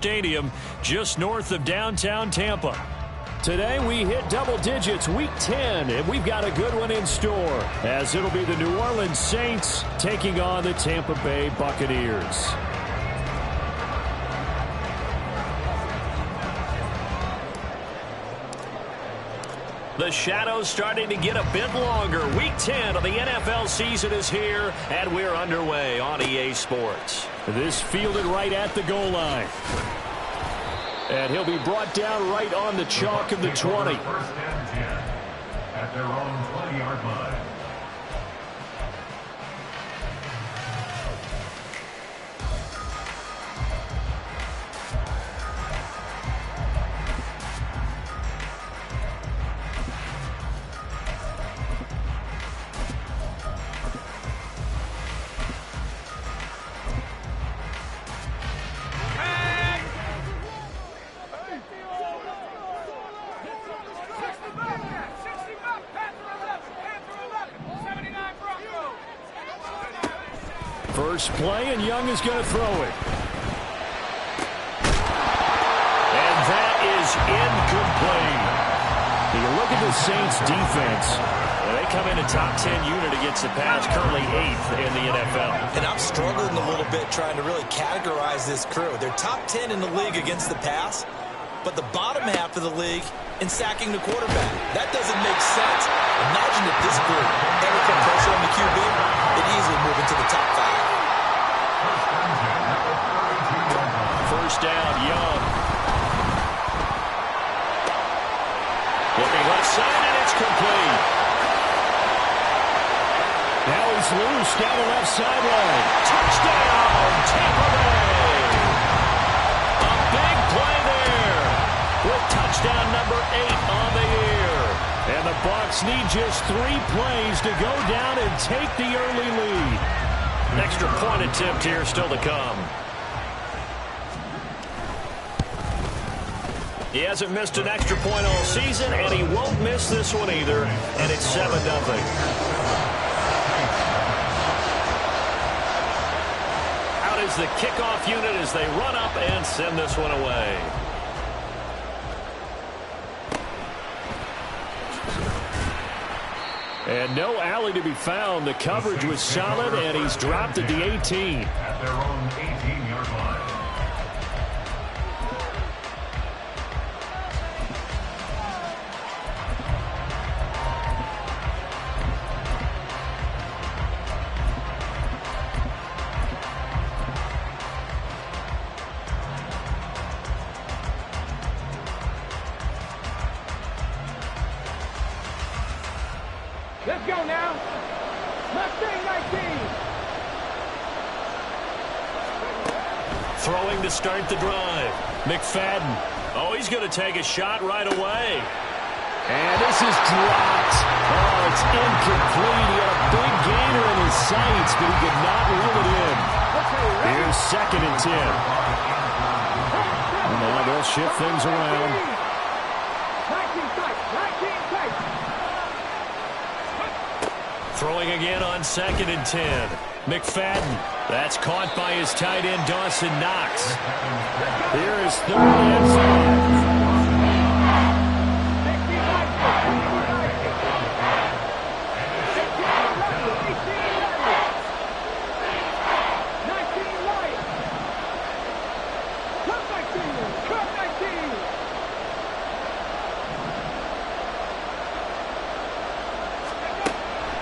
Stadium just north of downtown Tampa. Today we hit double digits, week 10, and we've got a good one in store as it'll be the New Orleans Saints taking on the Tampa Bay Buccaneers. The shadows starting to get a bit longer. Week 10 of the NFL season is here, and we're underway on EA Sports. This fielded right at the goal line. And he'll be brought down right on the chalk of the 20. First and 10 at their own 20-yard line. First play, and Young is going to throw it. And that is incomplete. You look at the Saints defense. They come in a top 10 unit against the pass, currently 8th in the NFL. And I'm struggling a little bit trying to really categorize this crew. They're top 10 in the league against the pass, but the bottom half of the league in sacking the quarterback. That doesn't make sense. Imagine if this group ever put pressure on the QB, it'd easily move into the top 5. First down, Young. Looking left side, and it's complete. Now he's loose down the left sideline. Touchdown, Tampa Bay. A big play there with touchdown number 8 on the year. And the Bucs need just 3 plays to go down and take the early lead. An extra point attempt here still to come. He hasn't missed an extra point all season, and he won't miss this one either, and it's 7-0. Out is the kickoff unit as they run up and send this one away. And no alley to be found. The coverage was solid, and he's dropped at the 18. At their own 18-yard line. Let's go now. Mustang 19. Throwing to start the drive. McFadden. Oh, he's going to take a shot right away. And this is dropped. Oh, it's incomplete. He had a big gainer in his sights, but he could not reel it in. Here's 2nd and 10. And now they'll shift things around. Throwing again on 2nd and 10. McFadden. That's caught by his tight end, Dawson Knox. Here is 3rd and 5.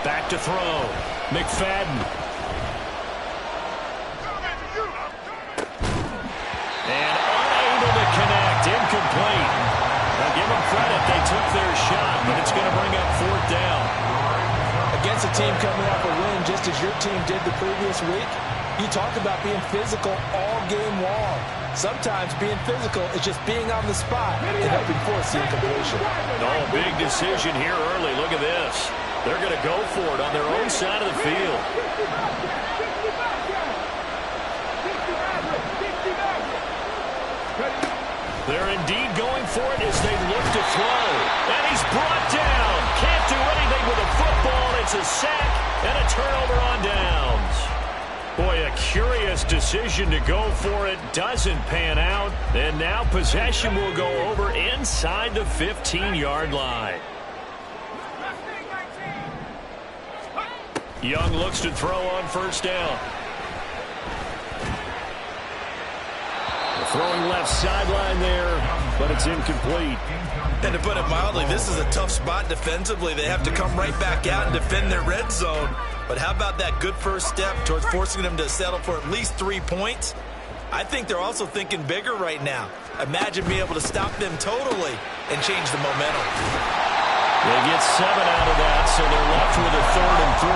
Back to throw. McFadden. And unable to connect. Incomplete. Now give them credit. They took their shot, but it's going to bring up 4th down. Against a team coming off a win, just as your team did the previous week, you talk about being physical all game long. Sometimes being physical is just being on the spot and helping force the incompletion. Oh, big decision here early. Look at this. They're going to go for it on their own side of the field. They're indeed going for it as they look to throw. And he's brought down. Can't do anything with the football. It's a sack and a turnover on downs. Boy, a curious decision to go for it. Doesn't pan out. And now possession will go over inside the 15-yard line. Young looks to throw on first down. Throwing left sideline there, but it's incomplete. And to put it mildly, this is a tough spot defensively. They have to come right back out and defend their red zone. But how about that good first step towards forcing them to settle for at least 3 points? I think they're also thinking bigger right now. Imagine being able to stop them totally and change the momentum. They get 7 out of that, so they're left with a 3rd and 3.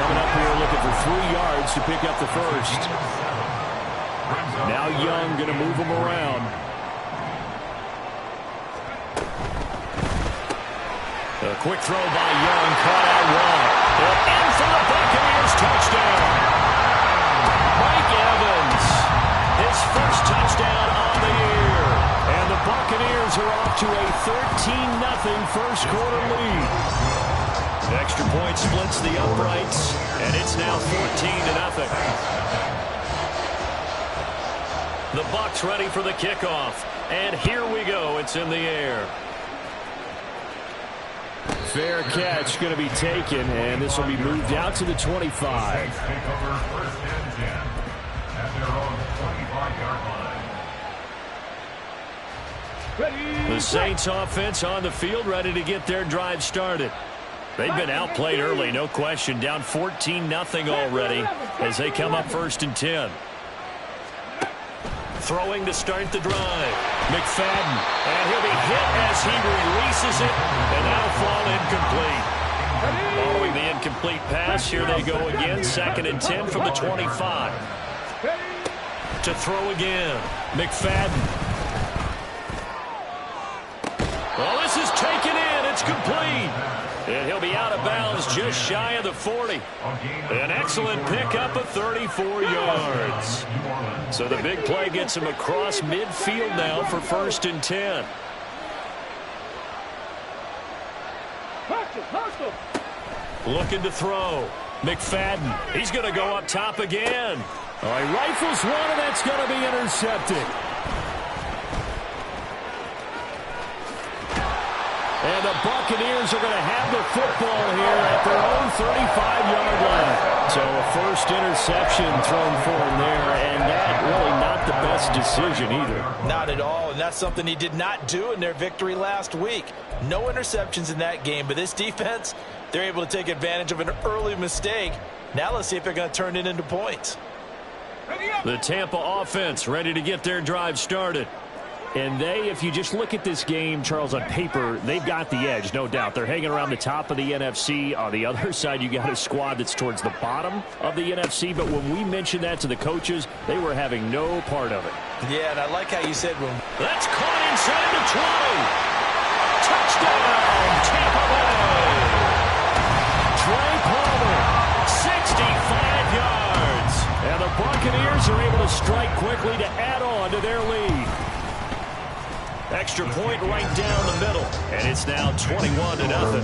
Coming up here looking for 3 yards to pick up the first. Now Young going to move them around. A quick throw by Young, caught out wide. In for the Buccaneers, touchdown. Mike Evans, his first touchdown on the year. And the Buccaneers are off to a 13-0 first quarter lead. Extra point splits the uprights, and it's now 14-0. The Bucs ready for the kickoff. And here we go. It's in the air. Fair catch going to be taken, and this will be moved out to the 25. The Saints offense on the field, ready to get their drive started. They've been outplayed early, no question. Down 14-0 already as they come up 1st and 10. Throwing to start the drive. McFadden. And he'll be hit as he releases it. And that'll fall incomplete. Following the incomplete pass, here they go again. 2nd and 10 from the 25. To throw again. McFadden. Well, this is taken in. It's complete. And he'll be out of bounds just shy of the 40. An excellent pickup of 34 yards. So the big play gets him across midfield now for 1st and 10. Looking to throw. McFadden. He's going to go up top again. All right, rifles one, and that's going to be intercepted. And the Buccaneers are going to have the football here at their own 35-yard line. So a first interception thrown for him there, and that really not the best decision either. Not at all, and that's something he did not do in their victory last week. No interceptions in that game, but this defense, they're able to take advantage of an early mistake. Now let's see if they're going to turn it into points. The Tampa offense ready to get their drive started. And they, if you just look at this game, Charles, on paper, they've got the edge, no doubt. They're hanging around the top of the NFC. On the other side, you got a squad that's towards the bottom of the NFC. But when we mentioned that to the coaches, they were having no part of it. Yeah, and I like how you said, that's caught inside the 20. Touchdown, Tampa Bay. Trey Palmer, 65 yards. And the Buccaneers are able to strike quickly to add on to their lead. Extra point right down the middle. And it's now 21-0.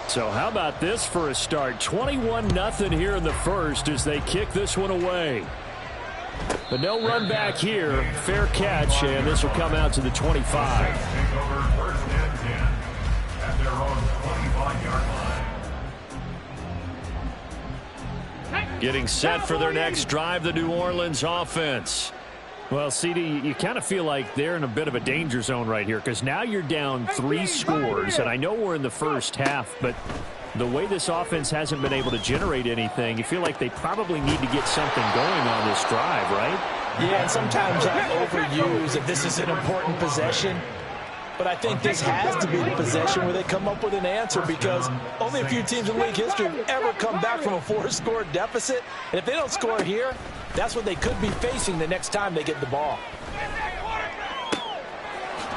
So how about this for a start? 21-0 here in the first as they kick this one away. But no run back here. Fair catch, and this will come out to the 25. Getting set for their next drive, the New Orleans offense. Well, CD, you kind of feel like they're in a bit of a danger zone right here because now you're down 3 scores, and I know we're in the first half, but the way this offense hasn't been able to generate anything, you feel like they probably need to get something going on this drive, right? Yeah, and sometimes I overuse if this is an important possession. But I think this has to be the possession where they come up with an answer because only a few teams in league history have ever come back from a 4-score deficit. And if they don't score here, that's what they could be facing the next time they get the ball.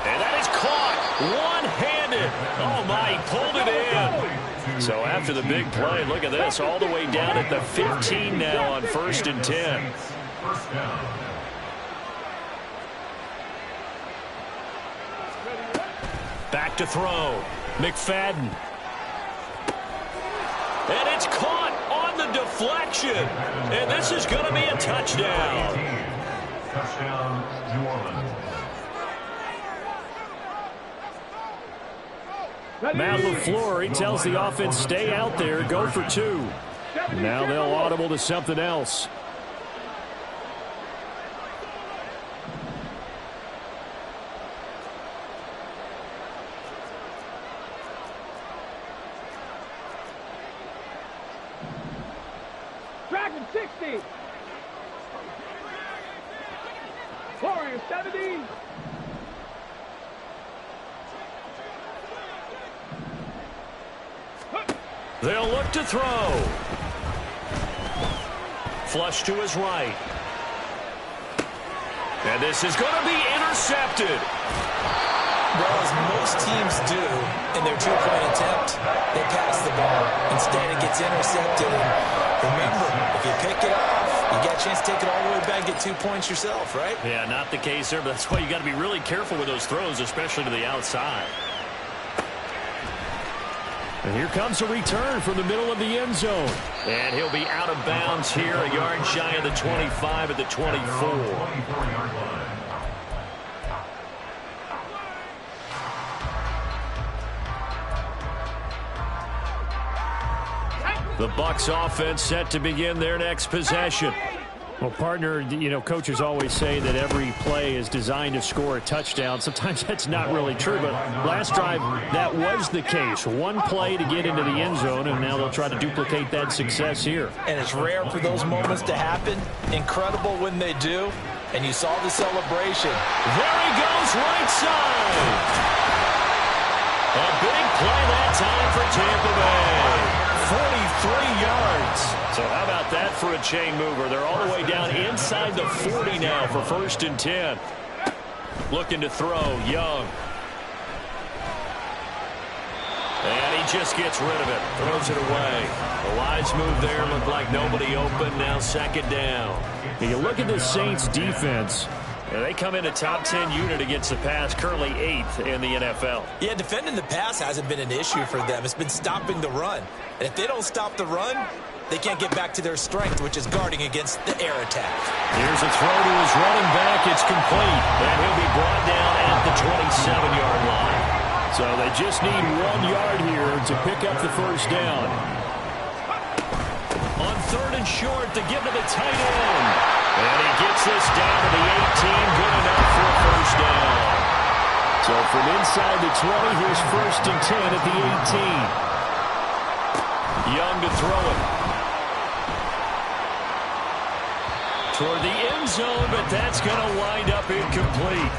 And that is caught one-handed. Oh, my, he pulled it in. So after the big play, look at this, all the way down at the 15 now on 1st and 10. Back to throw. McFadden. And it's caught on the deflection. And this is going to be a touchdown. Touchdown, New Orleans. Matt LaFleur, he tells the offense, stay out there, go for 2. Now they'll audible to something else. Dragon 60. Warrior 70. They'll look to throw. Flush to his right. And this is going to be intercepted. Well, as most teams do in their two-point attempt, they pass the ball. Instead, it gets intercepted. And remember, if you pick it off, you got a chance to take it all the way back and get 2 points yourself, right? Yeah, not the case there, but that's why you got to be really careful with those throws, especially to the outside. And here comes a return from the middle of the end zone. And he'll be out of bounds here, a yard shy of the 25 at the 24. The Bucs offense set to begin their next possession. Well, partner, you know, coaches always say that every play is designed to score a touchdown. Sometimes that's not really true, but last drive, that was the case. One play to get into the end zone, and now they'll try to duplicate that success here. And it's rare for those moments to happen. Incredible when they do. And you saw the celebration. There he goes, right side. A big play that time for Tampa Bay. 43 yards. So how about that for a chain mover? They're all the way down inside the 40 now for 1st and 10. Looking to throw, Young. And he just gets rid of it. Throws it away. A wise move there. Looked like nobody open. Now 2nd down. You look at the Saints defense. They come in a top 10 unit against the pass, currently 8th in the NFL. Yeah, defending the pass hasn't been an issue for them. It's been stopping the run. And if they don't stop the run, they can't get back to their strength, which is guarding against the air attack. Here's a throw to his running back. It's complete. And he'll be brought down at the 27-yard line. So they just need 1 yard here to pick up the 1st down. On 3rd and short to give to the tight end. And he gets this down to the 18, good enough for a 1st down. So from inside the 20, here's 1st and 10 at the 18. Young to throw it. Toward the end zone, but that's going to wind up incomplete.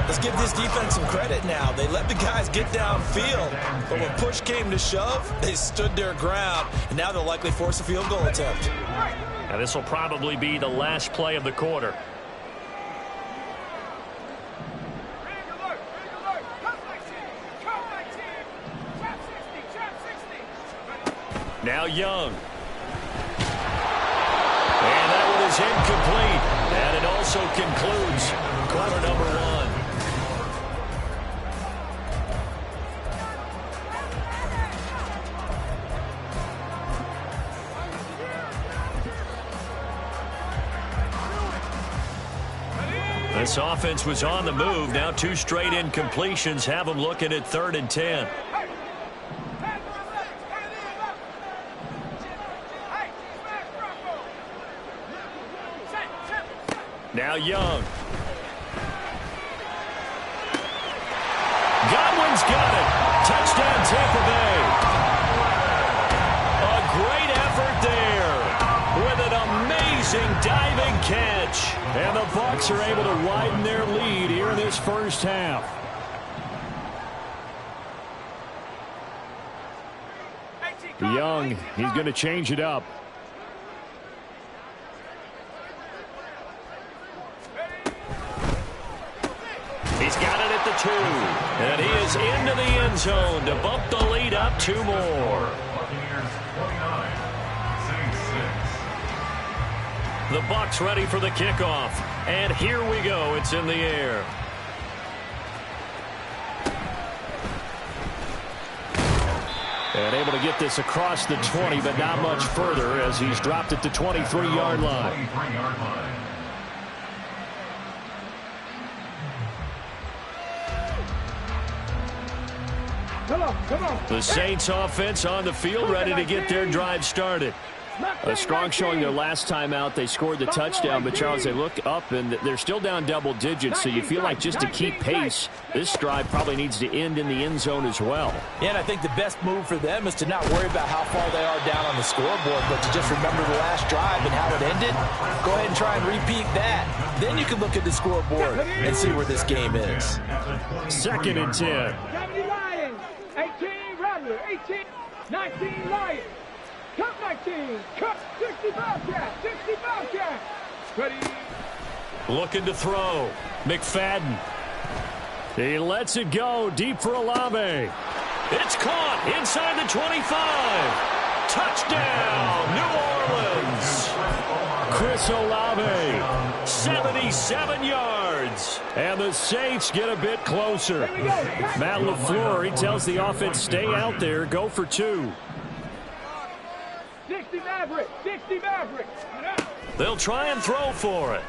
Let's give this defense some credit now. They let the guys get downfield, but when push came to shove, they stood their ground, and now they'll likely force a field goal attempt. And this will probably be the last play of the quarter. Now Young. And that one is incomplete. And it also concludes quarter number 1. This offense was on the move. Now 2 straight incompletions have them looking at 3rd and 10. Now Young. Godwin's got it. Touchdown Tampa Bay. A great effort there with an amazing diving catch. And the Bucs are able to widen their lead here in this 1st half. Young, he's going to change it up. He's got it at the 2. And he is into the end zone to bump the lead up 2 more. The Bucs ready for the kickoff. And here we go. It's in the air. And able to get this across the 20, but not much further as he's dropped it to 23-yard line. Come on. The Saints offense on the field, ready to get their drive started. A strong showing their last time out. They scored the touchdown, but Charles, they look up and they're still down double digits, so you feel like just to keep pace, this drive probably needs to end in the end zone as well. Yeah, and I think the best move for them is to not worry about how far they are down on the scoreboard, but to just remember the last drive and how it ended. Go ahead and try and repeat that. Then you can look at the scoreboard and see where this game is. 2nd and 10. 70 Lions, 18 Rattler, 18, 19 Lions. Cut 19, cut 60 Bobcat, 60 Bobcat. Ready. Looking to throw. McFadden. He lets it go deep for Olave. It's caught inside the 25. Touchdown, New Orleans. Chris Olave, 77 yards. And the Saints get a bit closer. Matt LaFleur, he tells the offense, stay out there, go for 2. 60 Maverick, 60 Maverick. They'll try and throw for it.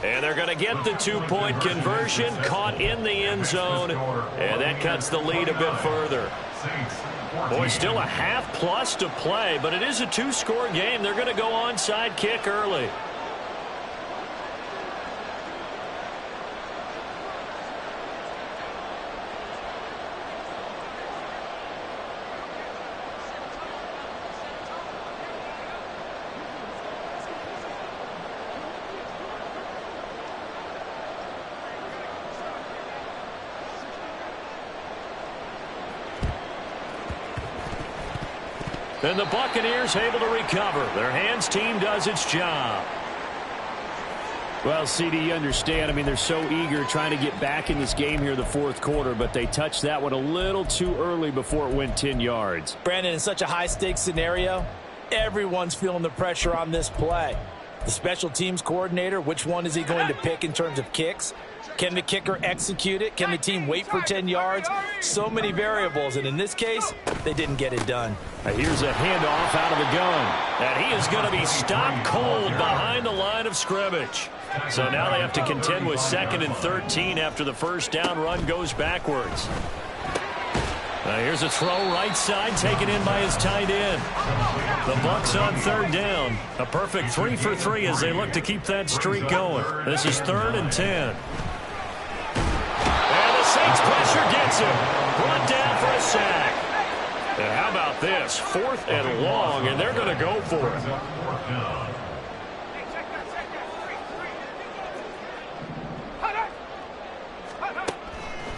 And they're going to get the 2-point conversion, caught in the end zone, and that cuts the lead a bit further. Boy, still a half plus to play, but it is a 2-score game. They're going to go onside kick early. And the Buccaneers able to recover. Their hands team does its job. Well, CD, you understand. I mean, they're so eager trying to get back in this game here the 4th quarter, but they touched that one a little too early before it went 10 yards. Brandon, in such a high-stakes scenario, everyone's feeling the pressure on this play. The special teams coordinator, which one is he going to pick in terms of kicks? Can the kicker execute it? Can the team wait for 10 yards? So many variables, and in this case, they didn't get it done. Here's a handoff out of the gun. And he is going to be stopped cold behind the line of scrimmage. So now they have to contend with 2nd and 13 after the first down run goes backwards. Here's a throw right side taken in by his tight end. The Bucs on 3rd down. A perfect 3 for 3 as they look to keep that streak going. This is 3rd and 10. And the Saints pressure gets him. Brought down for a sack. And how about this? 4th and long, and they're going to go for it.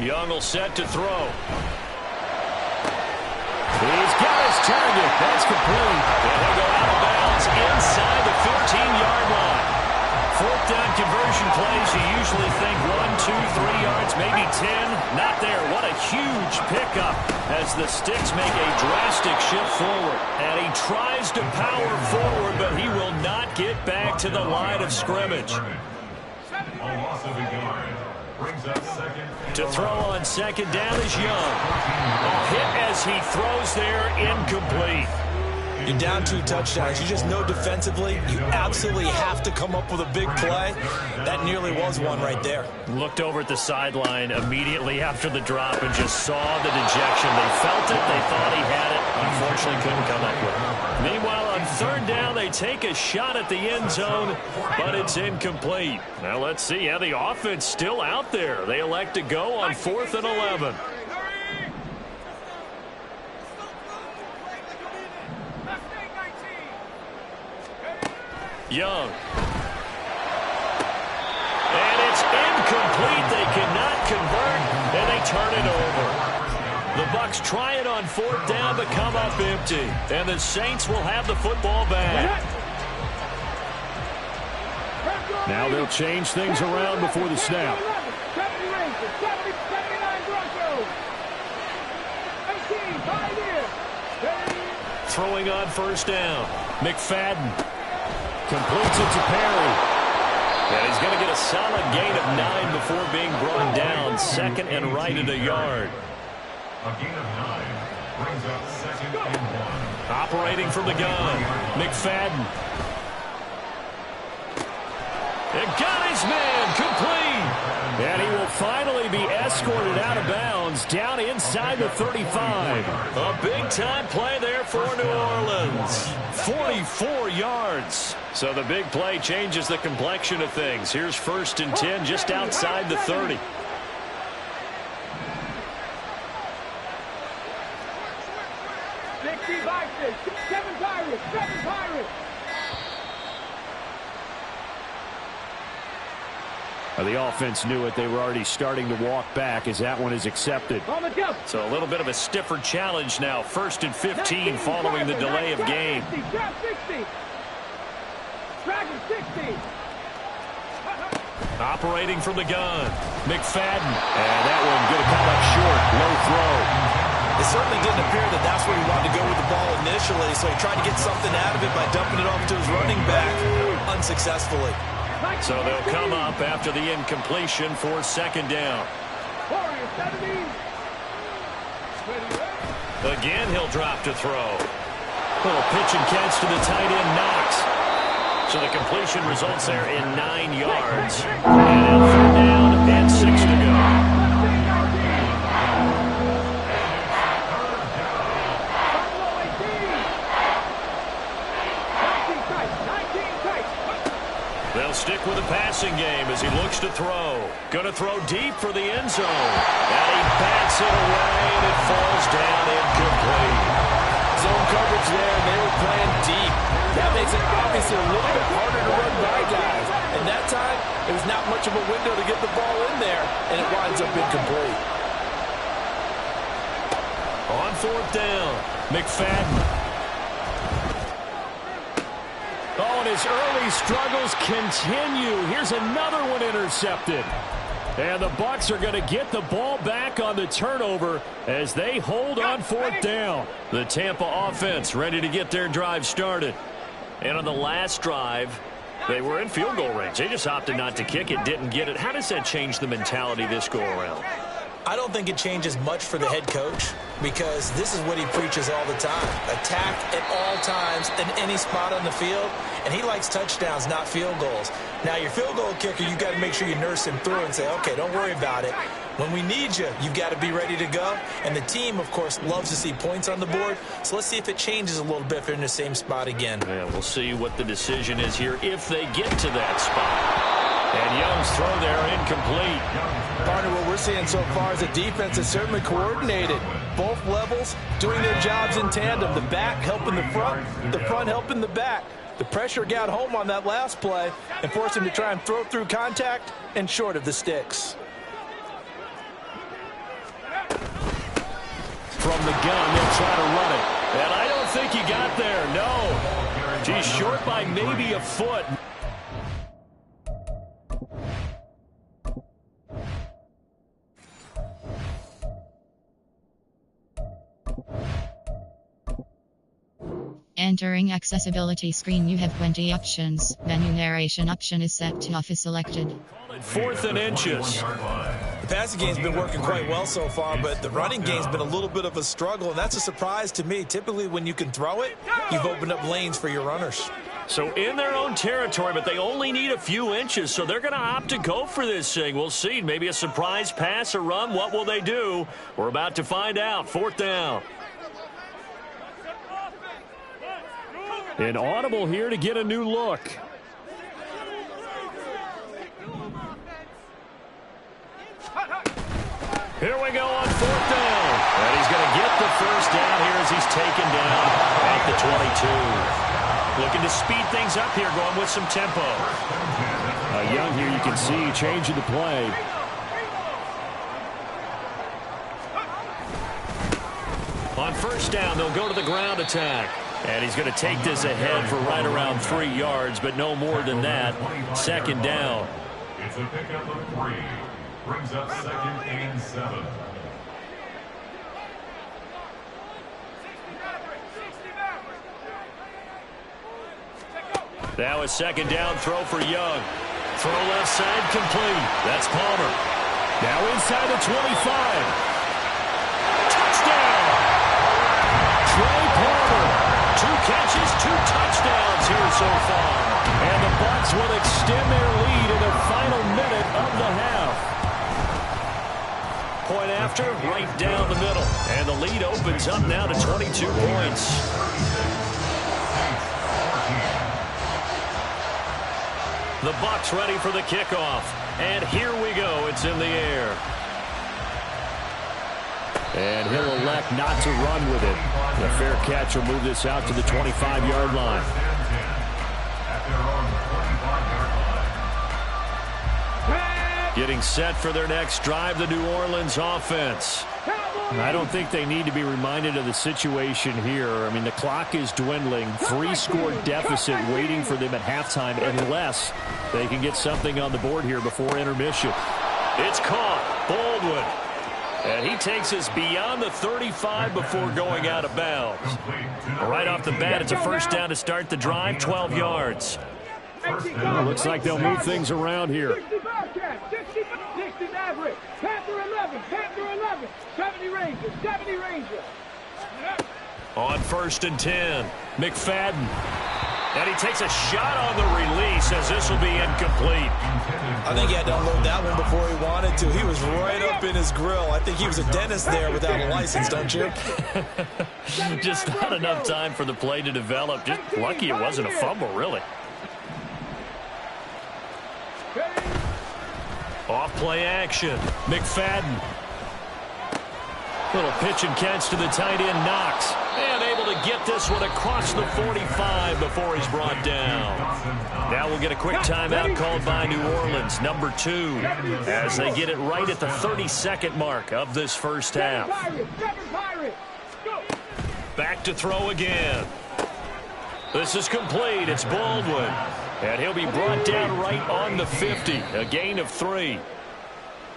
Young will set to throw. He's got his target. That's complete. And he'll go out of bounds inside the 15-yard line. 4th down conversion plays, you usually think 1, 2, 3 yards, maybe 10. Not there. What a huge pickup as the Sticks make a drastic shift forward. And he tries to power forward, but he will not get back to the line of scrimmage. A loss of a yard. Brings up 2nd. To throw on 2nd down is Young. A hit as he throws there, incomplete. You're down 2 touchdowns. You just know defensively you absolutely have to come up with a big play. That nearly was one right there. Looked over at the sideline immediately after the drop and just saw the dejection. They felt it. They thought he had it. Unfortunately, couldn't come up with it. Meanwhile, on 3rd down, they take a shot at the end zone, but it's incomplete. Now, let's see how the offense still out there. They elect to go on 4th and 11. Young. And it's incomplete. They cannot convert, and they turn it over. The Bucs try it on 4th down, but come up empty. And the Saints will have the football back. Now they'll change things around before the snap. Throwing on 1st down. McFadden. Completes it to Perry. And he's going to get a solid gain of 9 before being brought down. 2nd and right at a yard. A gain of 9 brings up 2nd and 1. Operating from the gun, McFadden. It got his man complete. And he will finally be escorted out of bounds down inside the 35. A big-time play there for New Orleans. 44 yards. So the big play changes the complexion of things. Here's 1st and 10 just outside the 30. Seven Pirates. The offense knew it. They were already starting to walk back as that one is accepted. So a little bit of a stiffer challenge now. 1st and 15 following the delay of game. Operating from the gun, McFadden. And that one going to come up short. Low throw. It certainly didn't appear that that's where he wanted to go with the ball initially, so he tried to get something out of it by dumping it off to his running back unsuccessfully. So they'll come up after the incompletion for 2nd down. Again, he'll drop to throw. Little pitch and catch to the tight end, Knox. So the completion results there in 9 yards. And now 3rd down and 6 to go. They'll stick with the passing game as he looks to throw. Going to throw deep for the end zone. And he bats it away, and it falls down incomplete. Zone coverage there, and they were playing deep. That makes it obviously a little bit harder to run by guys. And that time, it was not much of a window to get the ball in there, and it winds up incomplete. On 4th down, McFadden. Oh, and his early struggles continue. Here's another one intercepted. And the Bucs are going to get the ball back on the turnover as they hold on 4th down. The Tampa offense ready to get their drive started. And on the last drive, they were in field goal range. They just opted not to kick it, didn't get it. How does that change the mentality this go-around? I don't think it changes much for the head coach because this is what he preaches all the time. Attack at all times in any spot on the field, and he likes touchdowns, not field goals. Now, your field goal kicker, you've got to make sure you nurse him through and say, okay, don't worry about it. When we need you, you've got to be ready to go. And the team, of course, loves to see points on the board. So let's see if it changes a little bit if they're in the same spot again. Yeah, we'll see what the decision is here if they get to that spot. And Young's throw there incomplete. Partner, what we're seeing so far is the defense is certainly coordinated. Both levels doing their jobs in tandem. The back helping the front helping the back. The pressure got home on that last play and forced him to try and throw through contact and short of the sticks. From the gun, they'll try to run it. And I don't think he got there, no. He's short by maybe a foot. Entering accessibility screen, you have 20 options. Menu narration option is set to off is selected. 4th and inches. The passing game's been working quite well so far, but the running game's been a little bit of a struggle, and that's a surprise to me. Typically, when you can throw it, you've opened up lanes for your runners. So in their own territory, but they only need a few inches, so they're going to opt to go for this thing. We'll see. Maybe a surprise pass or run. What will they do? We're about to find out. 4th down. An audible here to get a new look. Here we go on 4th down. And he's going to get the 1st down here as he's taken down at the 22. Looking to speed things up here, going with some tempo. Young here, you can see, changing the play. On 1st down, they'll go to the ground attack. And he's going to take this ahead for right around 3 yards, but no more than that. 2nd down. It's a pickup of 3. Brings up 2nd and 7. Now a 2nd down throw for Young. Throw left side complete. That's Palmer. Now inside the 25. catches, 2 touchdowns here so far. And the Bucs will extend their lead in the final minute of the half. Point after, right down the middle. And the lead opens up now to 22 points. The Bucs ready for the kickoff. And here we go. It's in the air. And he'll elect not to run with it. The fair catch will move this out to the 25-yard line. Getting set for their next drive, the New Orleans offense. I don't think they need to be reminded of the situation here. I mean, the clock is dwindling. 3-score deficit waiting for them at halftime unless they can get something on the board here before intermission. It's caught. Baldwin. And he takes us beyond the 35 before going out of bounds. Right off the bat, it's a first down to start the drive, 12 yards. Looks like they'll move things around here. 60 Maverick, Panther 11, Panther 11, 70 Rangers, 70 Rangers. On 1st and 10, McFadden. And he takes a shot on the release as this will be incomplete. I think he had to unload that one before he wanted to. He was right up in his grill. I think he was a dentist there without a license, don't you? Just not enough time for the play to develop. Just lucky it wasn't a fumble, really. Off play action. McFadden. Little pitch and catch to the tight end, Knox. And able to get this one across the 45 before he's brought down. Now we'll get a quick timeout called by New Orleans, number 2, as they get it right at the 32nd mark of this first half. Back to throw again. This is complete. It's Baldwin. And he'll be brought down right on the 50. A gain of 3.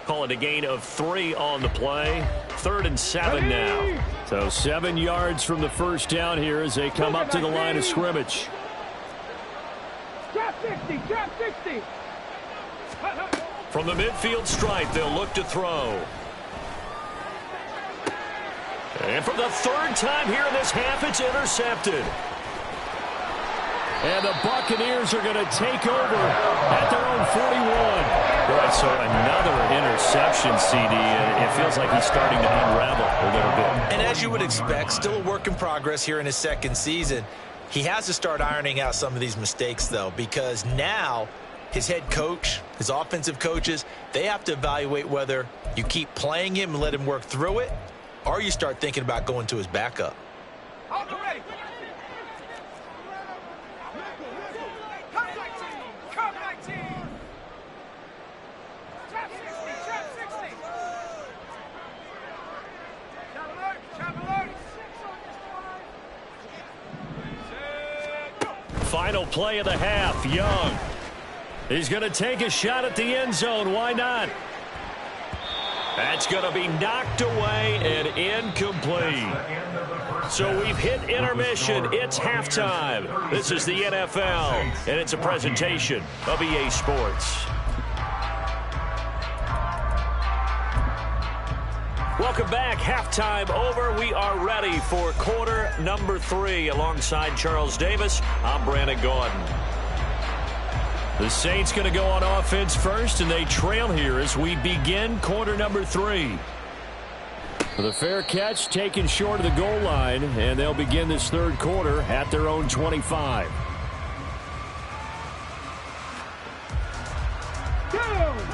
Call it a gain of 3 on the play. 3rd and 7 now. So 7 yards from the first down here as they come up to the line of scrimmage. Drop 60, drop 60. From the midfield stripe, they'll look to throw. And for the 3rd time here in this half, it's intercepted. And the Buccaneers are going to take over at their own 41. Right, so another interception, CD, and it feels like he's starting to unravel a little bit. And as you would expect, still a work in progress here in his 2nd season. He has to start ironing out some of these mistakes, though, because now his head coach, his offensive coaches, they have to evaluate whether you keep playing him and let him work through it, or you start thinking about going to his backup. Final play of the half, Young. He's going to take a shot at the end zone. Why not? That's going to be knocked away and incomplete. So we've hit intermission. It's halftime. This is the NFL, and it's a presentation of EA Sports. Welcome back. Halftime over. We are ready for quarter number 3. Alongside Charles Davis, I'm Brandon Gordon. The Saints going to go on offense first, and they trail here as we begin quarter number 3. The fair catch taken short of the goal line, and they'll begin this 3rd quarter at their own 25.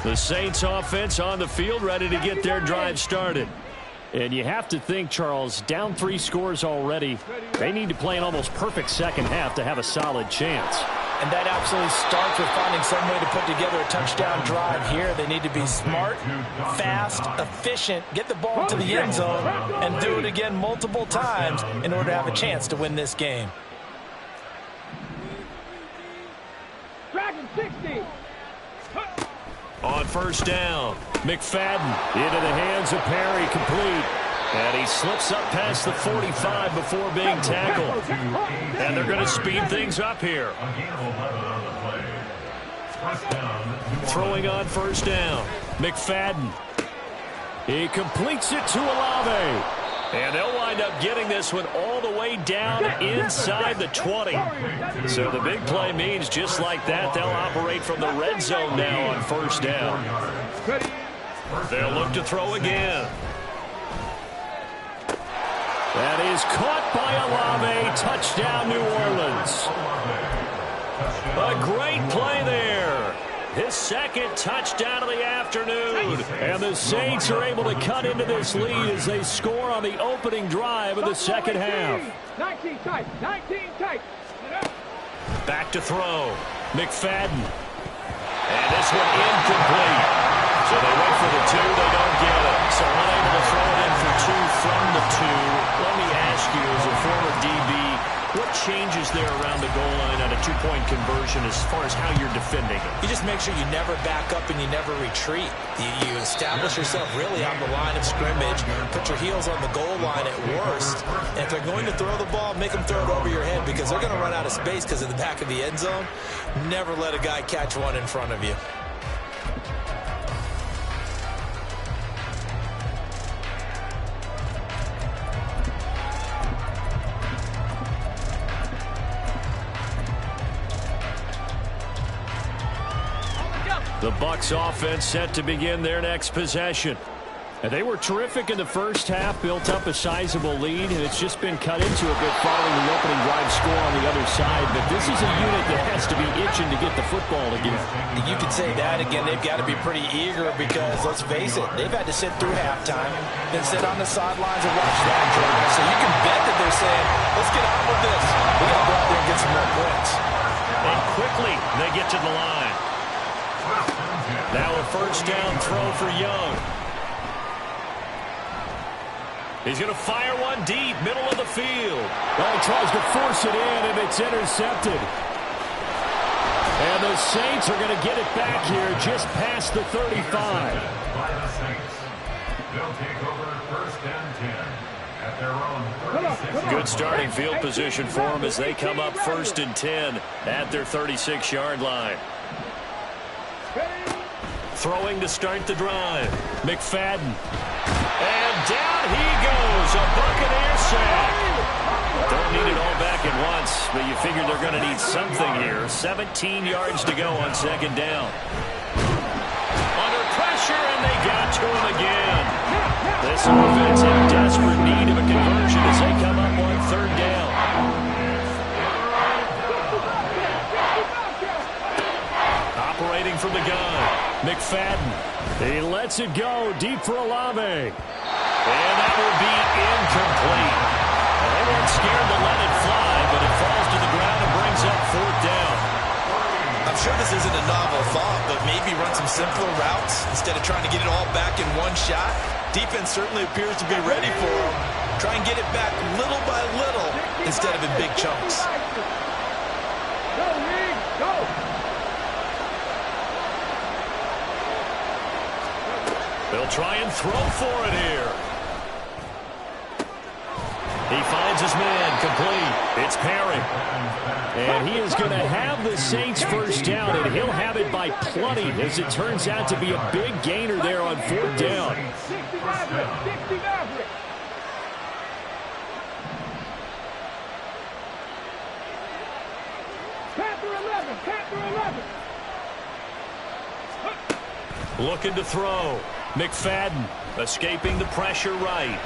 The Saints offense on the field, ready to get their drive started. And you have to think, Charles, down 3 scores already. They need to play an almost perfect second half to have a solid chance. And that absolutely starts with finding some way to put together a touchdown drive here. They need to be smart, fast, efficient, get the ball to the end zone, and do it again multiple times in order to have a chance to win this game. Dragon 60. On first down, McFadden into the hands of Perry, complete. And he slips up past the 45 before being tackled. And they're going to speed things up here. Throwing on first down, McFadden. He completes it to Olave. And they'll wind up getting this one all the way down inside the 20. So the big play means just like that, they'll operate from the red zone now on first down. They'll look to throw again. That is caught by Olave. Touchdown, New Orleans. A great play there. His second touchdown of the afternoon. And the Saints are able to cut into this lead as they score on the opening drive of the second half. 19 tight, 19 tight. Back to throw. McFadden. And this one incomplete. So they wait for the 2, they don't get it. So unable to throw it in for 2 from the 2. Let me ask you, as a former DB, what changes there around the goal line on a 2-point conversion as far as how you're defending it? You just make sure you never back up and you never retreat. You establish yourself really on the line of scrimmage, put your heels on the goal line at worst, and if they're going to throw the ball, make them throw it over your head because they're going to run out of space because of the back of the end zone. Never let a guy catch one in front of you. The Bucs offense set to begin their next possession. And they were terrific in the first half, built up a sizable lead, and it's just been cut into a bit following the opening drive score on the other side. But this is a unit that has to be itching to get the football again. You could say that again. They've got to be pretty eager because, let's face it, they've had to sit through halftime, then sit on the sidelines and watch that drama. So you can bet that they're saying, let's get on with this. We got to go out there and get some more points. And quickly, they get to the line. Now a first down throw for Young. He's going to fire one deep, middle of the field. Well, he tries to force it in, and it's intercepted. And the Saints are going to get it back here just past the 35. By the Saints. They'll take over first and 10 at their own 36. Good starting field position for them as they come up first and 10 at their 36-yard line. Throwing to start the drive. McFadden. And down he goes. A Buccaneer sack. Don't need it all back at once, but you figure they're going to need something here. 17 yards to go on second down. Under pressure, and they got to him again. This offense in desperate need of a conversion as they come up on third down. Operating from the gun. McFadden. He lets it go deep for Olave. And that will be incomplete. Well, they weren't scared to let it fly, but it falls to the ground and brings up fourth down. I'm sure this isn't a novel thought, but maybe run some simpler routes instead of trying to get it all back in one shot. Defense certainly appears to be ready for them. Try and get it back little by little instead of in big chunks. Go, Lee, go. They'll try and throw for it here. He finds his man complete. It's Perry. And he is going to have the Saints first down, and he'll have it by plenty as it turns out to be a big gainer there on fourth down. 60 Maverick, 60 Maverick. Panther 11, Panther 11. Looking to throw. McFadden escaping the pressure right.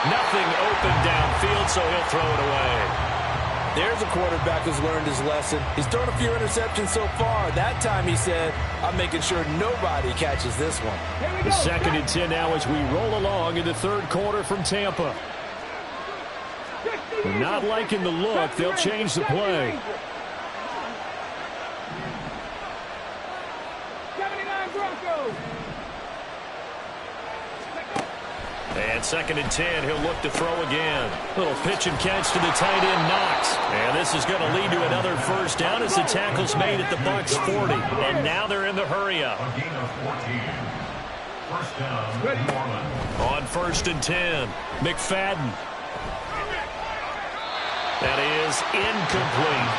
Nothing open downfield, so he'll throw it away. There's a quarterback who's learned his lesson. He's thrown a few interceptions so far. That time he said, I'm making sure nobody catches this one. The second and 10 now as we roll along in the third quarter from Tampa. They're not liking the look. They'll change the play. 79 Broncos. And second and 10, he'll look to throw again. Little pitch and catch to the tight end, Knox. And this is going to lead to another first down as the tackle's made at the Bucs 40. And now they're in the hurry-up. A gain of 14. First down, New Orleans. On first and 10, McFadden. That is incomplete.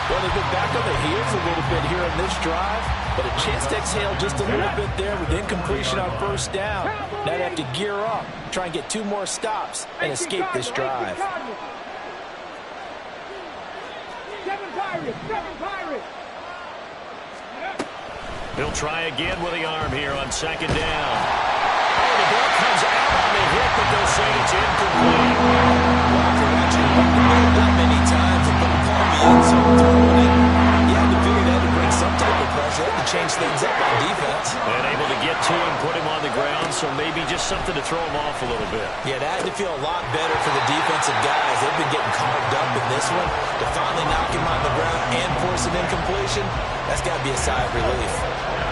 Well, they've been back on their heels a little bit here in this drive, but a chance to exhale just a little bit there with incompletion on first down. Now they have to gear up, try and get 2 more stops, and escape this drive. 7 Pirates, 7 Pirates. He'll try again with the arm here on second down. Oh, the ball comes out on the hit, but they'll say it's incomplete. Well, after watching that many times and putting the ball in the end zone, throwing it, you had to figure that to bring some type of pressure to change things up on defense. And able to get to him, put him on the ground, so maybe just something to throw him off a little bit. Yeah, that had to feel a lot better for the defensive guys. They've been getting carved up in this one. To finally knock him on the ground and force an incompletion, that's got to be a sigh of relief.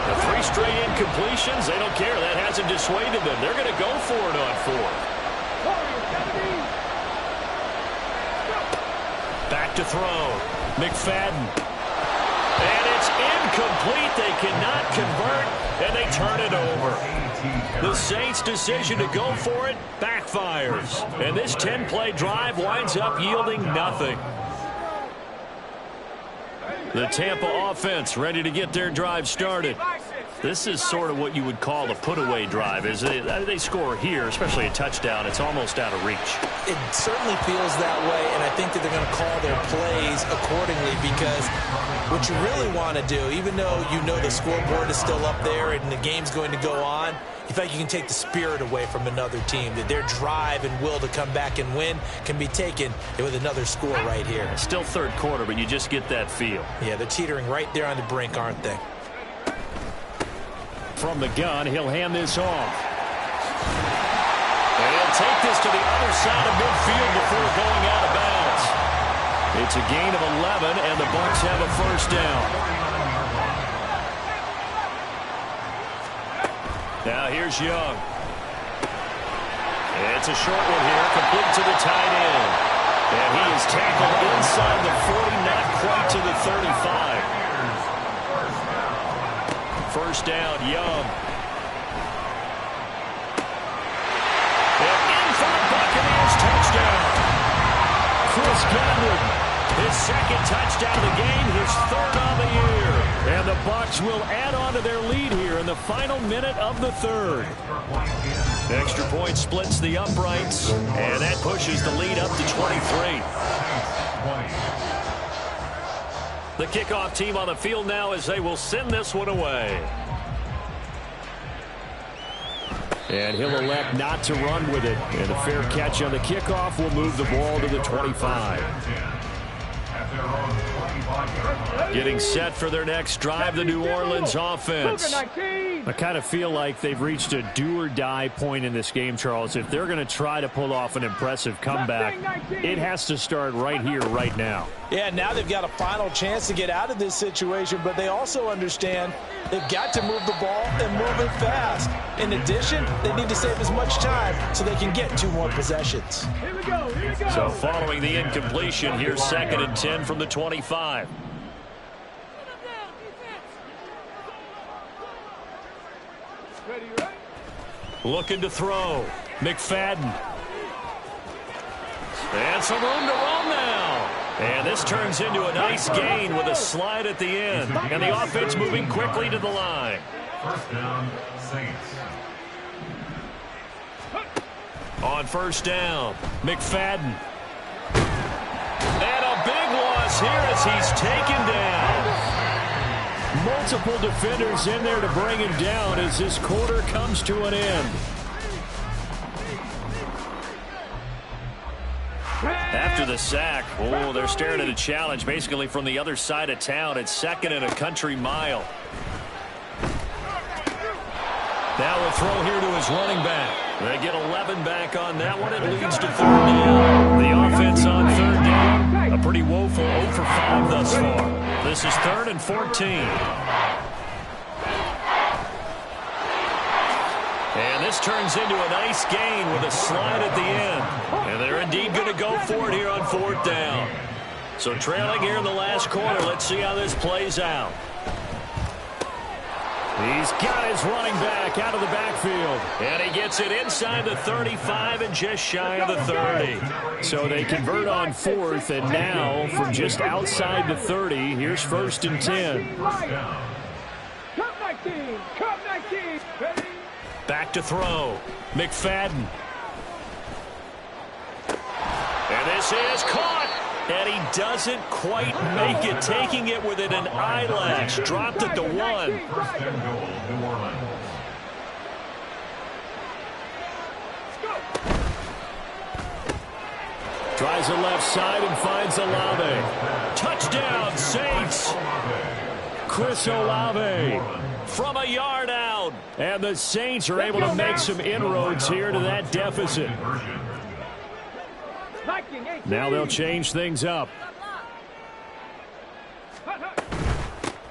The 3 straight incompletions, they don't care. That hasn't dissuaded them. They're going to go for it on 4th. Back to throw. McFadden. And it's incomplete. They cannot convert, and they turn it over. The Saints' decision to go for it backfires. And this 10-play drive winds up yielding nothing. The Tampa offense ready to get their drive started. This is sort of what you would call a put-away drive. As they score here, especially a touchdown, it's almost out of reach. It certainly feels that way, and I think that they're going to call their plays accordingly, because what you really want to do, even though you know the scoreboard is still up there and the game's going to go on, you feel like you can take the spirit away from another team, that their drive and will to come back and win can be taken with another score right here. Still 3rd quarter, but you just get that feel. Yeah, they're teetering right there on the brink, aren't they? From the gun, he'll hand this off. And he'll take this to the other side of midfield before going out of bounds. It's a gain of 11, and the Bucs have a first down. Now here's Young. It's a short one here, complete to the tight end. And he is tackled inside the 40, not quite to the 35. First down, Young. And in for the Buccaneers, touchdown. Chris Godwin, his 2nd touchdown of the game, his 3rd on the year. And the Bucs will add on to their lead here in the final minute of the 3rd. Extra point splits the uprights, and that pushes the lead up to 23. The kickoff team on the field now as they will send this one away. And he'll elect not to run with it. And a fair catch on the kickoff will move the ball to the 25. Getting set for their next drive, the New Orleans offense. I kind of feel like they've reached a do-or-die point in this game, Charles. If they're going to try to pull off an impressive comeback, it has to start right here, right now. Yeah, now they've got a final chance to get out of this situation, but they also understand they've got to move the ball and move it fast. In addition, they need to save as much time so they can get 2 more possessions. Here we go, here we go. So following the incompletion, here's 2nd and 10 from the 25. Ready, right? Looking to throw. McFadden. And some room to run now. And this turns into a nice gain with a slide at the end. And the offense moving quickly to the line. First down, Saints. On first down, McFadden. And a big loss here as he's taken down. Multiple defenders in there to bring him down as this quarter comes to an end. After the sack, oh, they're staring at a challenge basically from the other side of town. It's 2nd and a country mile. Now we'll throw here to his running back. They get 11 back on that one. It leads to 3rd down. The offense on 3rd down, a pretty woeful 0 for 5 thus far. This is 3rd and 14. And this turns into a nice gain with a slide at the end. And they're indeed going to go for it here on 4th down. So trailing here in the last quarter, let's see how this plays out. He's got his running back out of the backfield. And he gets it inside the 35 and just shy of the 30. So they convert on 4th, and now from just outside the 30, here's 1st and 10. Cup 19. Cup 19. Back to throw. McFadden. And this is caught. And he doesn't quite make it, taking it within an eyelash. Dropped it to 1. First and goal, New Orleans. Tries the left side and finds Olave. Touchdown, Saints. Chris Olave from a yard out. And the Saints are able to make some inroads here to that deficit. Now they'll change things up.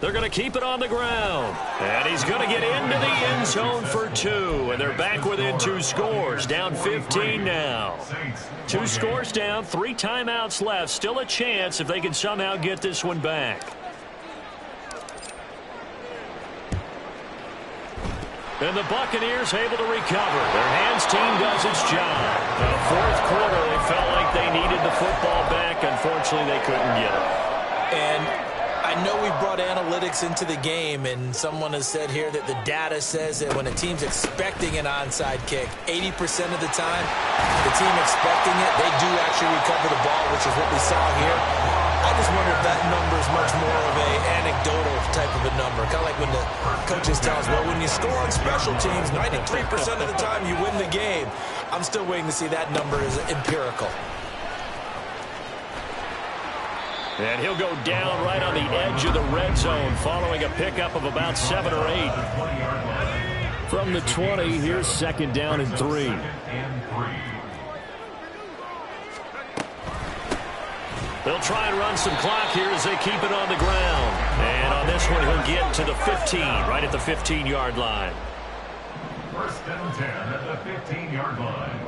They're going to keep it on the ground. And he's going to get into the end zone for 2. And they're back within 2 scores. Down 15 now. 2 scores down, 3 timeouts left. Still a chance if they can somehow get this one back. And the Buccaneers able to recover. Their hands team does its job. The 4th quarter, they felt like they needed the football back. Unfortunately, they couldn't get it. And I know we brought analytics into the game, and someone has said here that the data says that when a team's expecting an onside kick, 80% of the time, the team expecting it, they do actually recover the ball, which is what we saw here. I just wonder if that number is much more of a anecdotal type of a number. Kind of like when the coaches tell us, well, when you score on special teams, 93% of the time you win the game. I'm still waiting to see that number is empirical. And he'll go down right on the edge of the red zone following a pickup of about 7 or 8. From the 20, here's 2nd down and 3. They'll try and run some clock here as they keep it on the ground. And on this one, he'll get to the 15, right at the 15-yard line. 1st and 10 at the 15-yard line.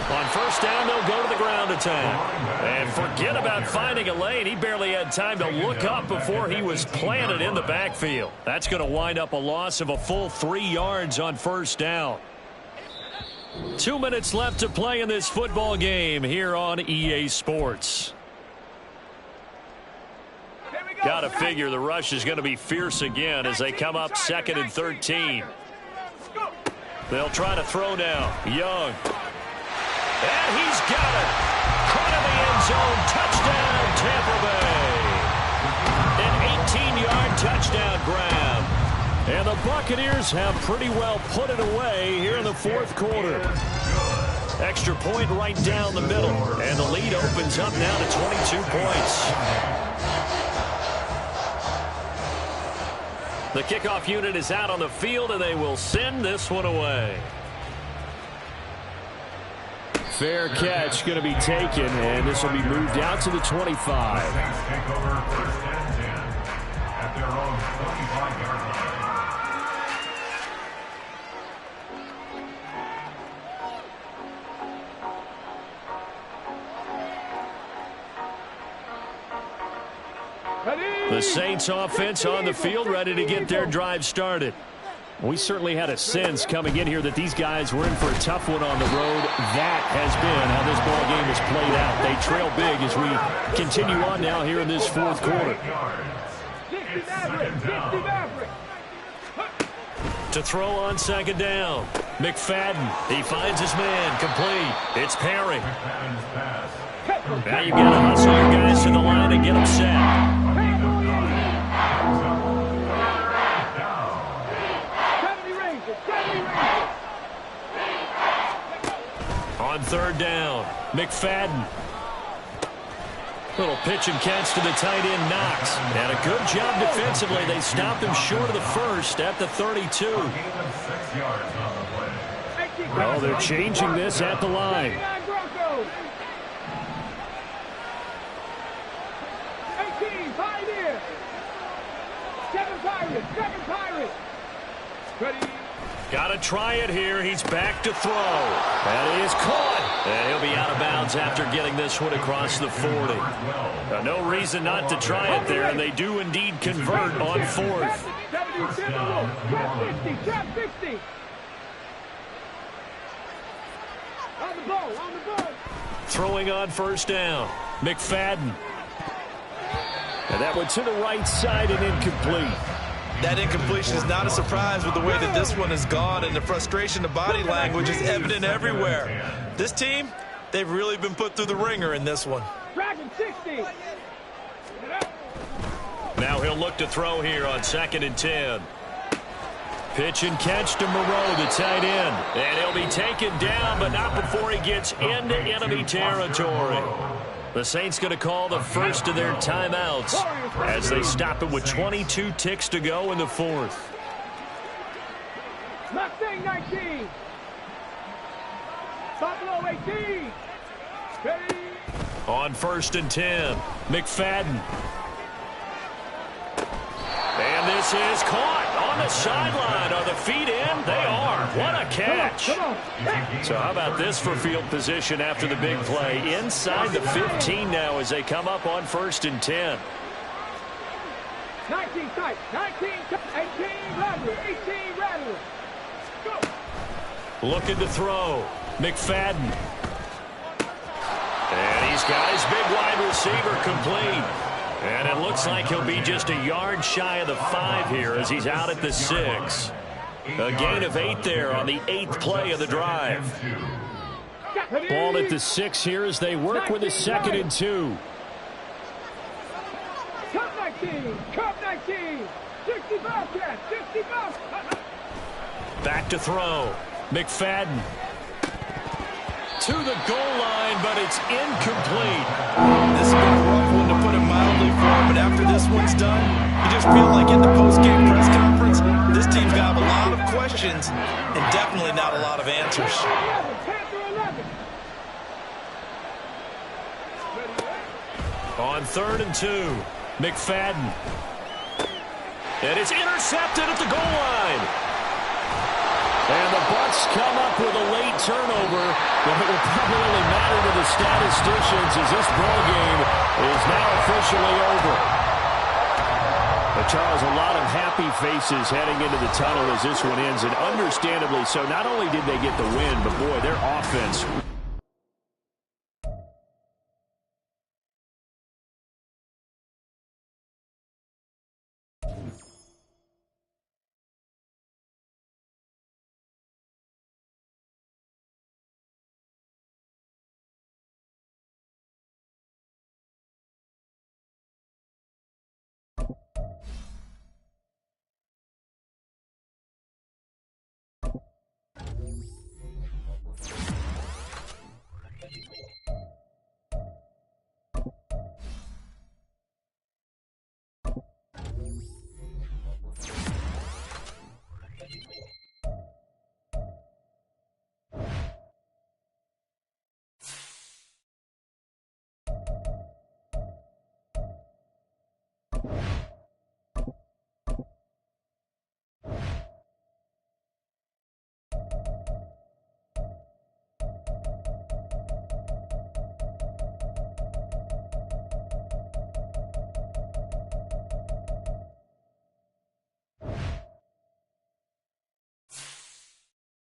On 1st down, they'll go to the ground attack. And forget about finding a lane. He barely had time to look up before he was planted in the backfield. That's going to wind up a loss of a full 3 yards on 1st down. 2 minutes left to play in this football game here on EA Sports. Got to figure the rush is going to be fierce again as they come up 2nd and 13. They'll try to throw now. Young. And he's got it. Caught in the end zone. Touchdown, Tampa Bay. An 18-yard touchdown grab. And the Buccaneers have pretty well put it away here in the 4th quarter. Extra point right down the middle. And the lead opens up now to 22 points. The kickoff unit is out on the field, and they will send this one away. Fair catch going to be taken, and this will be moved out to the 25. Saints take over 1st and 10 at their own 25-yard Ready? The Saints offense on the field, ready to get their drive started. We certainly had a sense coming in here that these guys were in for a tough one on the road. That has been how this ball game has played out. They trail big as we continue on now here in this 4th quarter. To throw on 2nd down. McFadden. He finds his man. Complete. It's Perry. Now you've got to hustle your guys to the line and get them set. On 3rd down, McFadden. Little pitch and catch to the tight end, Knox. And a good job defensively. They stopped him short of the 1st at the 32. Oh, they're changing this at the line. Pirate. Second Pirate. Ready. Got to try it here. He's back to throw. That is caught. And he'll be out of bounds after getting this one across the 40. No reason not to try it there, and they do indeed convert on fourth. 70, trap 60, trap 60. On the ball. Throwing on first down. McFadden. And that one to the right side and incomplete. That incompletion is not a surprise with the way that this one has gone, and the frustration, the body language is evident everywhere. This team, they've really been put through the ringer in this one. Dragon 60. Now he'll look to throw here on 2nd and 10. Pitch and catch to Moreau, the tight end. And he'll be taken down, but not before he gets into enemy territory. The Saints going to call the first of their timeouts as they stop it with 22 ticks to go in the fourth. Mustang 19. Buffalo 18. Ready. On 1st and 10, McFadden. And this is caught on the sideline. Are the feet in? They are. What a catch. So how about this for field position after the big play? Inside the 15 now as they come up on 1st and 10. 19 tight. 19, 18 Rattler. 18 Rattler. Go. Looking to throw. McFadden. And he's got his big wide receiver complete. And it looks like he'll be just a yard shy of the 5 here as he's out at the 6. A gain of 8 there on the 8th play of the drive. Ball at the 6 here as they work with a 2nd and 2. Cup 19. Cup 19. 65 catch. 65. Back to throw. McFadden. To the goal line, but it's incomplete. This has been a rough one to put it mildly for, but after this one's done, you just feel like in the post-game press conference, this team's got a lot of questions and definitely not a lot of answers. 11. On 3rd and 2, McFadden. And it's intercepted at the goal line. And the Bucs come up with a late turnover, but it will probably only matter to the statisticians as this ball game is now officially over. But Charles, a lot of happy faces heading into the tunnel as this one ends, and understandably so. Not only did they get the win, but boy, their offense